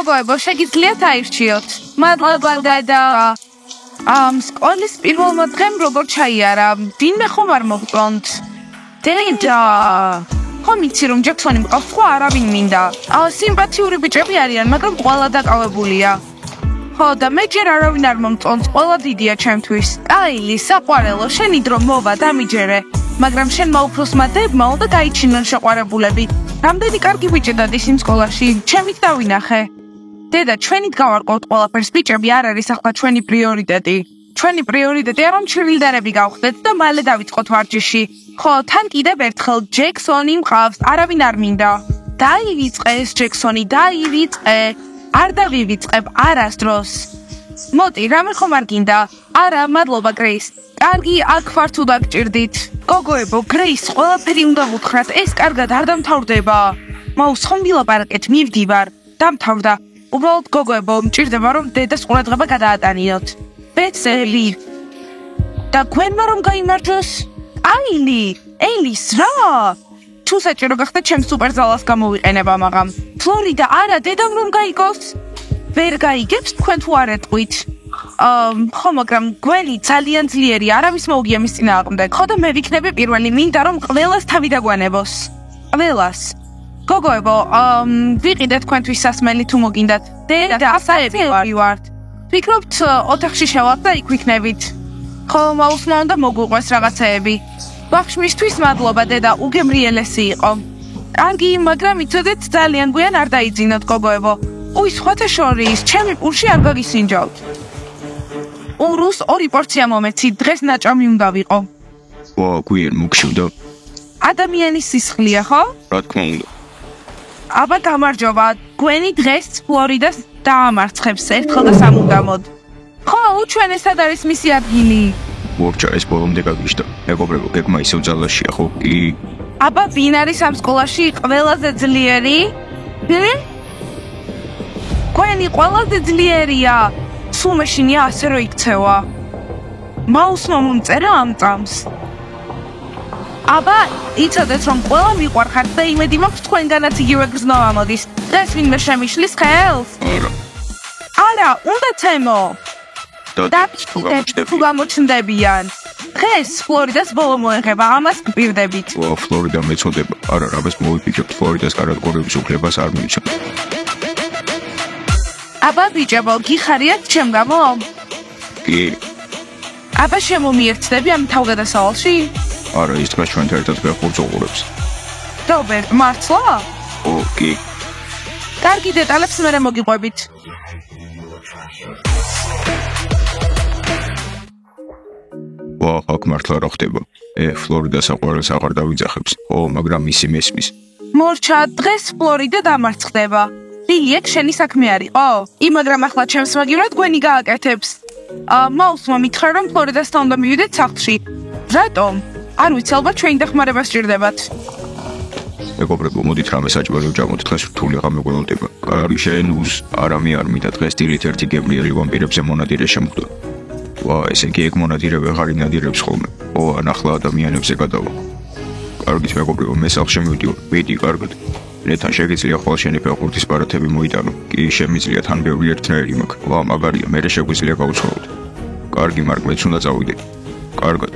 გოგოებო, შეგიძლიათ აირჩიოთ. მადლობა და სკოლის პირველმა დღემ როგორ ჩაიარა? ვინმე ხომ არ მოგწონთ? დედა ხომ იცი რომ ჯექსონი მყავს, სხვა არავინ მინდა. სიმპათიური ბიჭები არიან, მაგრამ ყველა დაკავებულია. ხო და მე ჯერ არავინ არ მომწონს, ყველა დიდია ჩემთვის. კაილი, საყვარელო, შენი დრო მოვა, დამიჯერე. მაგრამ შენმა უფროსმა დებმა უნდა გაიჩინონ შეყვარებულები. რამდენი კარგი ბიჭი დადის იმ სკოლაში, ჩემით დავინახე. დედა, ჩვენით გავარკვევთ ყველაფერს, ბიჭები არ არის ახლა ჩვენი პრიორიტეტი. ჩვენი პრიორიტეტია რომ ჩრილდერები გავხდეთ და მალე დავიწყოთ ვარჯიში. ხო, თან კიდევ ერთხელ ჯექსონი მყავს, არავინ არ მინდა. დაივიწყე ეს ჯექსონი, დაივიწყე. არ დავივიწყებ არასდროს. მოტი, რამე ხომ არ გინდა? არა, მადლობა გრეის. კარგი, აქ ვარ თუ დაგჭირდით. გოგოებო, გრეის, ყველაფერი უნდა ვუთხრათ, ეს კარგად არ დამთავრდება. მაუს ხომ ვილაპარაკეთ, მივდივარ. დამთავრდა. უბრალოდ გოგოებო, მჭირდება რომ დედას ყურადღება გადაატანიოთ. ბეცელი. და გვენმა რომ გაიმარჯოს? აილი, ელის რა? თუ საჭირო გახდა ჩემს სუპერზალას გამოვიყენება მაგრამ. ფლორიდა არა, დედამ რომ გაიგოს? ვერ გაიგებს თქვენ თუ არ ეტყვით? ხო, მაგრამ გვენი ძალიან ძლიერი, არავის მოუგია მის წინააღმდეგ. ხო და მე ვიქნები პირველი, მინდა რომ ყველას თავი დაგვანებოს. ყველას. გოგოებო, ვიყიდე თქვენთვის სასმელი თუ მოგინდათ. დედა, ასაები ვართ. ვფიქრობთ ოთახში შევალთ და იქ ვიქნებით. ხო, მაუსმა უნდა მოგვიყვეს რაღაცეები. ბავშვისთვის მადლობა დედა, უგემრიელესი იყო. კარგი, მაგრამ იცოდეთ ძალიან გვიან არ დაიძინოთ გოგოებო. უი, სხვათა შორის, ჩემი პურში არ გაგისინჯავთ. ურუს 2 პორცია მომეცი, დღეს ნაჭამი უნდა ვიყო. გვიან მოგშევდა. ადამიანის სისხლია, ხო? რა თქმა უნდა. აბა გამარჯობა, გვენი დღეს ფლორიდას დაამარცხებს ერთხელ და სამუდამოდ. ხო, უჩვენესად არის მისი ადგილი. ვორჩა ეს ბოლომდე გაგიშდა. მეგობრებო, გეგმა ისევ ძალაშია, ხო? კი. აბა ვინ არის ამ სკოლაში ყველაზე ძლიერი? გვენი ყველაზე ძლიერია. სულ მეშინია ასე რომ იქცევა. მაუსმა მომწერა ამ წამს. აბა, იცოდეთ რომ ყველა მიყვარხართ და იმედი მაქვს თქვენგანაც იგივე გრძნობა მოდის. დღეს ვინმე შემიშლის ხელს? არა, უნდა თემო. და თუ გამოჩნდებიან. დღეს ფლორიდას ბოლო მოეხება, ამას გპირდებით. ფლორიდა მეწოდება. არა, რამეს მოვიფიქრებთ, ფლორიდას კარატკორების უფლებას არ მივიცემ. აბა ბიჭებო, გიხარიათ ჩემ გამო? კი. აბა შემომიერთდები ამ თავგადასავალში? არა, ის დღეს ჩვენთან ერთად გახურს უყურებს. რობერტ, მართლა? კი. კარგი, დეტალებს მერე მოგიყვებით. აქ მართლა რა ხდება? ფლორიდა საყვარელს აღარ დავიძახებს. ხო, მაგრამ ისი მესმის. მორჩა, დღეს ფლორიდა დამარცხდება. ლილი, ეგ შენი საქმე არისო? მაგრამ ახლა ჩემს მაგივრად გვენი გააკეთებს. მაუსმა მითხრა რომ ფლორიდასთან უნდა მივიდეთ სახლში. რატომ? არ ვიცი, ალბათ ჩვენი დახმარება სჭირდებათ. მეგობრებო, მოდით რამე საჭმელი ვჭამოთ, დღეს რთული აღმოგონილდება. კარგი შენუს, არამე არ მინდა დღეს დილით ერთი გემრიელი ვამპირებზე მონადირე შემხვდა. ესე იგი ეგ მონადირე ვეღარ ინადირებს ხოლმე. ან ახლა ადამიანებზე გადავა. კარგით მეგობრებო, მე სახლში მივდივარ. ვიდი, კარგად. ნეთან შეგიძლია ხვალ შენი ფეხბურთის ბარათები მოიტანო. კი, შემიძლია თან ბევრი ერთნაირი მაქვს. მაგარია, მე შეგვიძლია გავუცხოვოთ. კარგი, მარკ, მეც უნდა წავიდე. კარგად.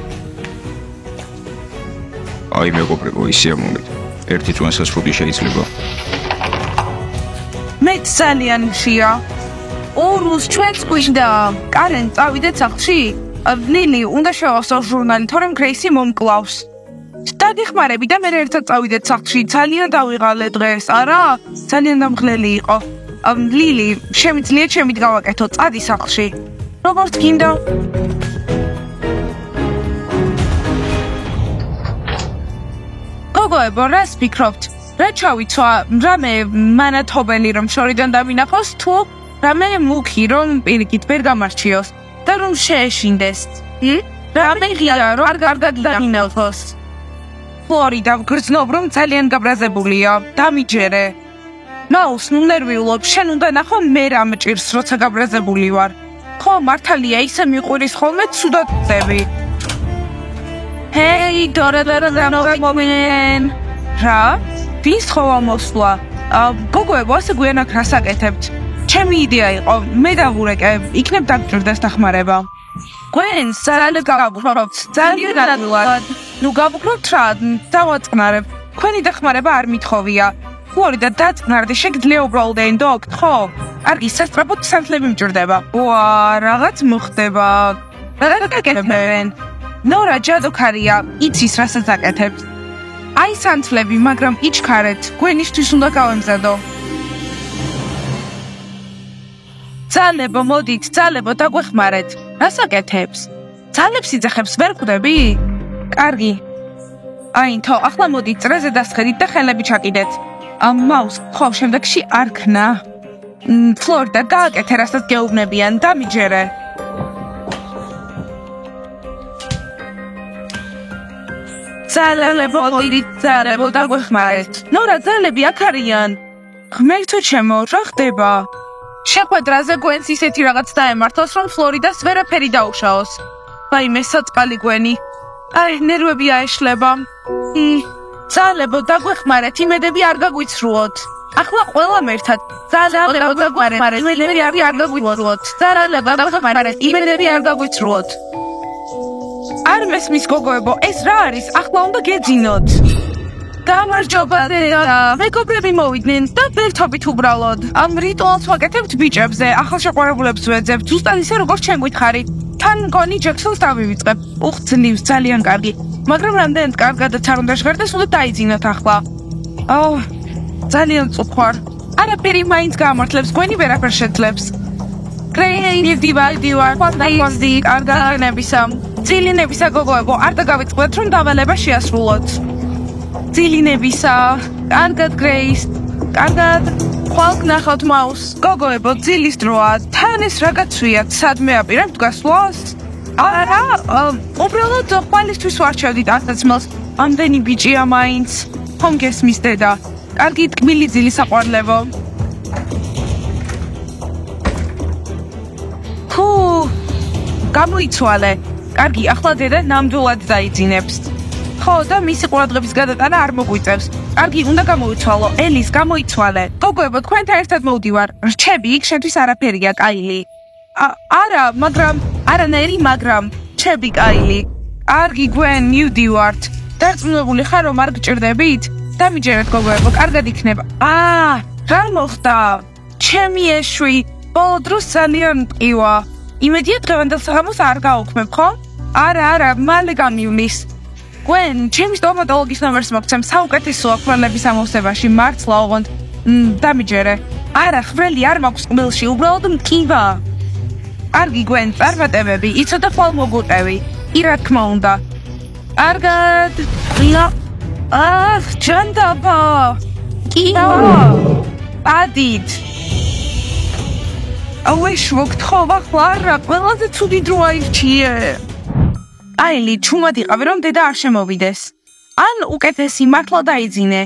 აი მეგობრებო, ისეა მომეთ. ერთი წვენსასრუდი შეიძლება. მე ძალიან მშია. ურუს ჩვენს გვინდა. კარენ, წავიდეთ სახლში? ლილი, უნდა შევასწავლო ჟურნალი, თორემ გრეისი მომკლავს. დაგეხმარები და მე ერთად წავიდეთ სახლში. ძალიან დავიღალე დღეს, არა? ძალიან დამღლელი იყო. ლილი, შემიძლია ჩემით გავაკეთო, წადი სახლში. როგორც გინდა. გოგოებო, რას ფიქრობთ? რა ჩავიცვა? რამე მანათობელი რომ შორიდან დავინახოს თუ რამე მუქი რომ პირიქით ვერ გამარჩიოს და რომ შეეშინდეს? რამე ღია რომ არ კარგად დაინახოს. ფლორიდა გრძნობ რომ ძალიან გაბრაზებულია. დამიჯერე. მაუს, ნუ ნერვიულობ, შენ უნდა ნახო მე რა მჭირს, როცა გაბრაზებული ვარ. ხო, მართალია, ისე მიყვირის ხოლმე ცუდად ხდები. ჰეი, დორა მომენ. რა? ვის ხოვა მოსვლა? გოგოებო, ასე გვიანაკ რას აკეთებთ? ჩემი იდეა იყო, მე დავურეკე, იქნებ დაგჭირდეს დახმარება. გვენს ძალიან გავუხრობთ, ძალიან გადადულად. ნუ გავუხრობთ რა, დავაწყნარებ. Ქვენი დახმარება არ მithოვია. ფლორიდა დაწყნარდი, შეგიძლია უბრალოდ ენდო, ხო? კარგი, სასწრაფოდ სანთლები მჭირდება. ვა, რაღაც მოხდება. რა გაკეთებენ? ნორა ჯადოქარია, იცის რასაც აკეთებს. აი სანთლები, მაგრამ იჩქარეთ, გვენისთვის უნდა გავემზადო. ძალებო, მოდით, ძალებო, დაგვეხმარეთ. რას აკეთებს? ძალებს იძახებს ვერ ხვდები? კარგი. აინთო, ახლა მოდით, წრეზე დასხედით და ხელები ჩაკიდეთ. მაუს, ხო, შემდეგში არ ქნა. ფლორიდა, გააკეთე, რასაც გეუბნებიან, დამიჯერე. ძალებო, მოდით, ძალებო, დაგვეხმარეთ. ნორა, ძალები აქ არიან. ღმერთო ჩემო, რა ხდება? შეხვედრაზე გვენს ისეთი რაღაც დაემართოს, რომ ფლორიდას ვერაფერი დაუშაოს. ვაიმე, საწყალი გვენი. აი, ნერვები აეშლება. ძალებო, დაგვეხმარეთ, იმედები არ გაგვიცრუოთ. ახლა ყველამ ერთად. ძალებო, დაგვეხმარეთ, იმედები არ გაგვიცრუოთ. ძალებო, დაგვეხმარეთ, იმედები არ გაგვიცრუოთ. არ მესმის გოგოებო, ეს რა არის? ახლა უნდა გეძინოთ. გამარჯობა, მეგობრები მოვიდნენ და ვერთობით უბრალოდ. ამ რიტუალს ვაკეთებთ ბიჭებზე, ახალშეყვარებულებს ვეძებთ, ზუსტად ისე როგორც ჩვენ გვითხარით. თან მგონი ჯექსონს დავივიწყებ. ძლივს, ძალიან კარგი. მაგრამ რამდენად კარგადაც არ უნდა ჟღერდეს, უნდა დაიძინოთ ახლა. ძალიან წუხარ. არაფერი მაინც გამართლებს, გვენი ვერაფერს შეძლებს. გრეი, დივარ, ფონდაიზი, კარგანებისა. ძილინებისა გოგოებო, არ დაგავიწყდეთ, რომ დავალება შეასრულოთ. ძილინებისა, კარგად გრეის, კარგად, ხვალ გნახავთ მაუს. გოგოებო, ძილის დროა, თან ეს რა გაცვიათ, სადმე აპირებთ გასვლას? არა, უბრალოდ ყველისთვის ვარჩევდით ასაცმელს, ამდენი ბიჭია მაინც. ხომ გესმის დედა, კარგი თქმილი ძილი საყვარლებო. გამოიცვალე, კარგი, ახლა დედა ნამდვილად დაიძინებს. ხო და მისი ყურადღების გადატანა არ მოგვიწევს. კარგი, უნდა გამოიცვალო. ელის, გამოიცვალე. გოგოებო, თქვენთან ერთად მოვდივარ. რჩები, იქ შენთვის არაფერია, კაილი. არა, მაგრამ, რჩები, კაილი. კარგი, გვენ, მივდივართ. დარწმუნებული ხარ, რომ არ გჭირდებით? დამიჯერეთ, გოგოებო, კარგად იქნება. რა მოხდა? ჩემი ეშვი, ბოლო დროს ძალიან მტკივა. იმედია დღევანდელ საღამოს არ გაუქმებ, ხო? არა, მალე გამივლის. გვენ, ჩემი სტომატოლოგის ნომერს მოგცემ, საუკეთესოა ხვრელების ამოვსებაში, მართლა ოღონდ. დამიჯერე. არა, ხვრელი არ მაქვს ყბილში, უბრალოდ მტკივა. კარგი, გვენ, წარმატებები, იცოდა ხვალ მოგუტევი. რა თქმა უნდა. კარგად. ჯანდაბა. კია. ადით. შევგთხოვ ახლა არა, ყველაზე ცუდი დრო აირჩიე. აილი, ჩუმად იყავი, რომ დედა არ შემოვიდეს. ან უკეთესი, მართლა დაიძინე.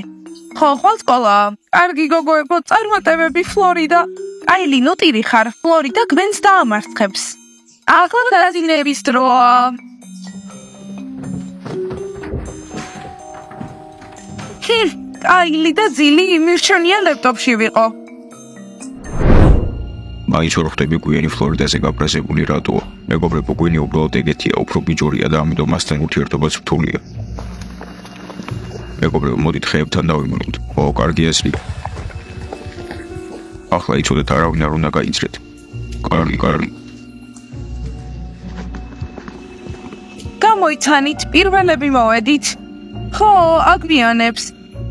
ხო, ხვალ სკოლა. კარგი გოგოებო, წარმატებები, ფლორიდა. აილი, ნოტირი ხარ, ფლორიდა გვენს დაამარცხებს. ახლა დაძინების დროა. აილი და ძილი მირჩენია ლეპტოპში ვიყო. მაინც ვერ ხვდები გვიანი ფლორიდაზე გაფრაზებული რატოა. მეგობრებო, გვიანი უბრალოდ ეგეთია, უფრო ბიჯორია და ამიტომ მასთან ურთიერთობაც რთულია. მეგობრებო, მოდით ხეებთან დავიმონოთ. კარგი ასლი. ახლა იცოდეთ არავინ არ უნდა გაიცრეთ. კარგი. გამოიცანით, პირველები მოვედით. ხო, აგვიანებს.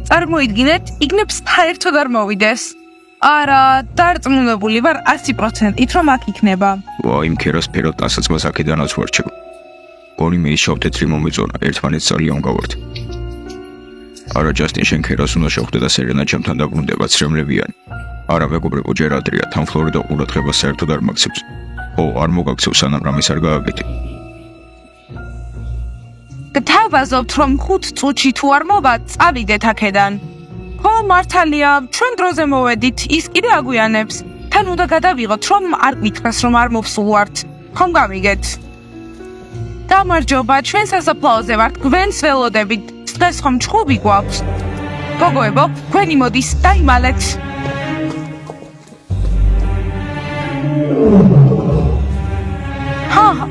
წარმოიდგინეთ, იგნებს საერთოდ არ მოვიდეს. არა, დარწმუნებული ვარ 100%-ით, რომ აქ იქნება. იმ ქერას ფერად დასაცმელს აქედანაც ვარჩევ. ორი მეის შავ-თეთრი მომეწონა, ერთმანეთს ძალიან გავართ. არა, ჯასტინ, შენ ქერას უნდა შევხვდე და სერენა ჩემთან დაბრუნდება ცრემლებიანი. არა, მეგობრებო, ჯერ ადრეა, თან ფლორიდა ყურადღებას საერთოდ არ მაგცევს. არ მოგაქცევს, სანამ რამეს არ გააკეთე. გთავაზობთ, რომ 5 წუთში თუ არ მოვა, წავიდეთ აქედან. ხო, მართალია, ჩვენ დროზე მოვედით, ის კიდე აგვიანებს. თან უნდა გადავიღოთ, რომ არ გითხრას, რომ არ მოვსულვართ. ხომ გამიგეთ? გამარჯობა, ჩვენ სასაფლაოზე ვართ, გვენს ველოდებით. დღეს ხომ ჩხუბი გვაქვს? გოგოებო, გვენი მოდის, დაიმალეთ.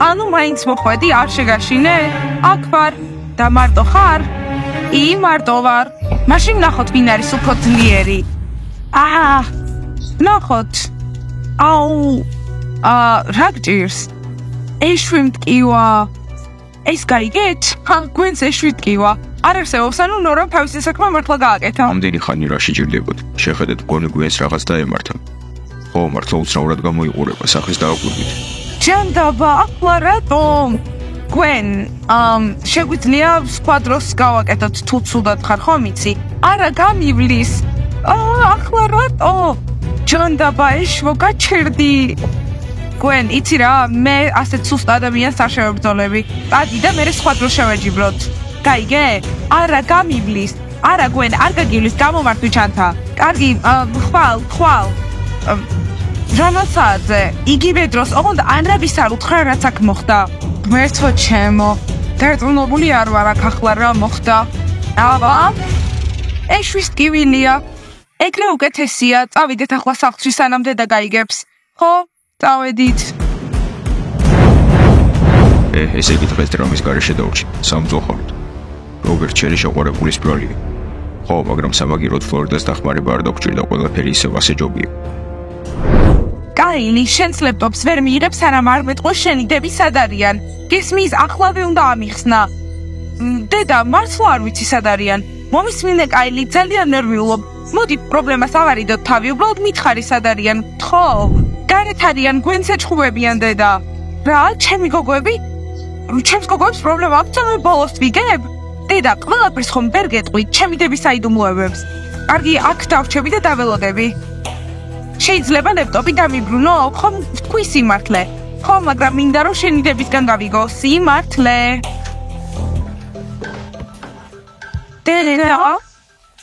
ანუ მაინც მოხვედი არ შეგაშინე? აქ ვარ და მარტო ხარ? მარტო ვარ. მაშინ ნახოთ ვინ არის უფრო ძლიერი. ნახოთ. რა გჭირს? ეშვი მტკივა. ეს გაიგეთ? გვენს ეშვი მტკივა. არ არსებობს, ანუ ნორამ თავისი საქმე მართლა გააკეთა. ამდენი ხანი რა შეჭირდებოდ? შეხედეთ, გონი გვენს რაღაც დაემართა. ხო, მართლა უცნაურად გამოიყურება სახის დააკვირდით. ჯანდაბა, ახლა რატომ? გვენ, შეგვიძლია სხვა დროს გავაკეთოთ თუ ცუდად ხარ, ხო მიცი? არა, გამივლის. ახლა რატო? ჯანდაბა, ეშვო, გაჩერდი. გვენ, იცი რა, მე ასეთ სუსტ ადამიანს არ შევებრძოლები. ადი და მე სხვა დროს შევეჯიბროთ. გაიგე? არა, გამივლის. არა, გვენ, არ გაგივლის, გამომართვი ჩანთა. კარგი, ხვალ. რამოსაძე, იგივე დროს, ოღონდ ანრაბის არ უთხრა, რაც აქ მოხდა. ღმერთო ჩემო, დარწმუნებული არ ვარ აქ ახლა რა მოხდა. ეშვის ტკივილია. ეგრე უკეთესია, წავიდეთ ახლა სახლში სანამ დედა გაიგებს. ხო, წავედით. ესე იგი დღეს დრამის გარეშე დავრჩი, სამწუხაროდ. რობერტ ჩერი შეყვარებულის ბრალია. ხო, მაგრამ სამაგიეროდ ფლორიდას დახმარება არ დაგჭირდა, ყველაფერი ისევ ასე ჯობია. კაილი, შენს ლეპტოპს ვერ მიიღებ, სანამ არ მეტყვის შენი დები სად არიან. გესმის, ახლავე უნდა ამიხსნა. დედა, მართლა არ ვიცი სად არიან. მომისმინე, კაილი, ძალიან ნერვიულობ. მოდი, პრობლემას ავარიდოთ თავი, უბრალოდ მითხარი სად არიან. ხო, გარეთ არიან, გვენს ეჩხუბებიან, დედა. რა, ჩემი გოგოები? ჩემს გოგოებს პრობლემა აქვს, მე ბოლოს ვიგებ? დედა, ყველაფერს ხომ ვერ გეტყვით, ჩემი დების საიდუმლოებებს. კარგი, აქ დავრჩები და დაველოდები. შეიძლება ლეპტოპი დამიბრუნო, ხომ თქვი სიმართლე. ხო, მაგრამ მინდა რომ შენი დებისგან გავიგო, სიმართლე. დედა,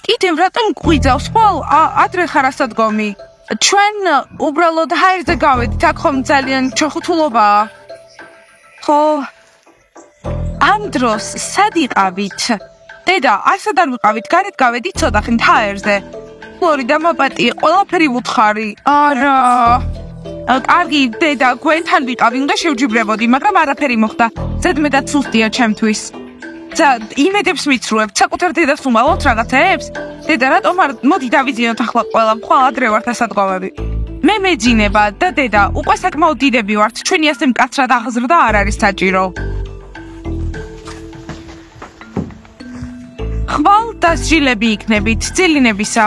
კიდევ რატომ გვიძავს ხოლ? ადრე ხარ ასადგომი. ჩვენ უბრალოდ ჰაერზე გავედით, აქ ხომ ძალიან ჩოხუთულობაა. ხო, ამ დროს სად იყავით? დედა, ასად არ ვიყავით, გარეთ გავედით ცოტა ხნით ჰაერზე. ფლორიდა მაპატი, ყველაფერი ვუთხარი. არა. კარგი, დედა, გვენთან ვიყავი, უნდა შევჯიბრებოდი, მაგრამ არაფერი მოხდა. ზედმეტად სუსტია ჩემთვის. იმედებს მიცრუებთ, საკუთარ დედას უმალოთ რაღაცეებს? დედა, რატომ არ მოდი დავიძინოთ ახლა ყველა, ხვალ ადრე ვართ ასადგომები. მე მეძინება და დედა, უკვე საკმაოდ დიდები ვართ, ჩვენი ასე მკაცრად აღზრდა არ არის საჭირო. ხვალ დასჯილები იქნებით, ძილინებისა.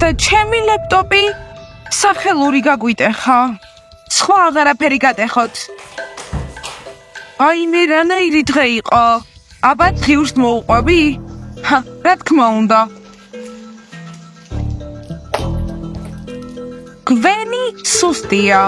და ჩემი ლეპტოპი სახელური გაგვიტეხა. სხვა აღარაფერი გატეხოთ. მე რანაირი დღე იყო? აბა დღიურს მოუყვები? რა თქმა უნდა. გვენი სუსტია.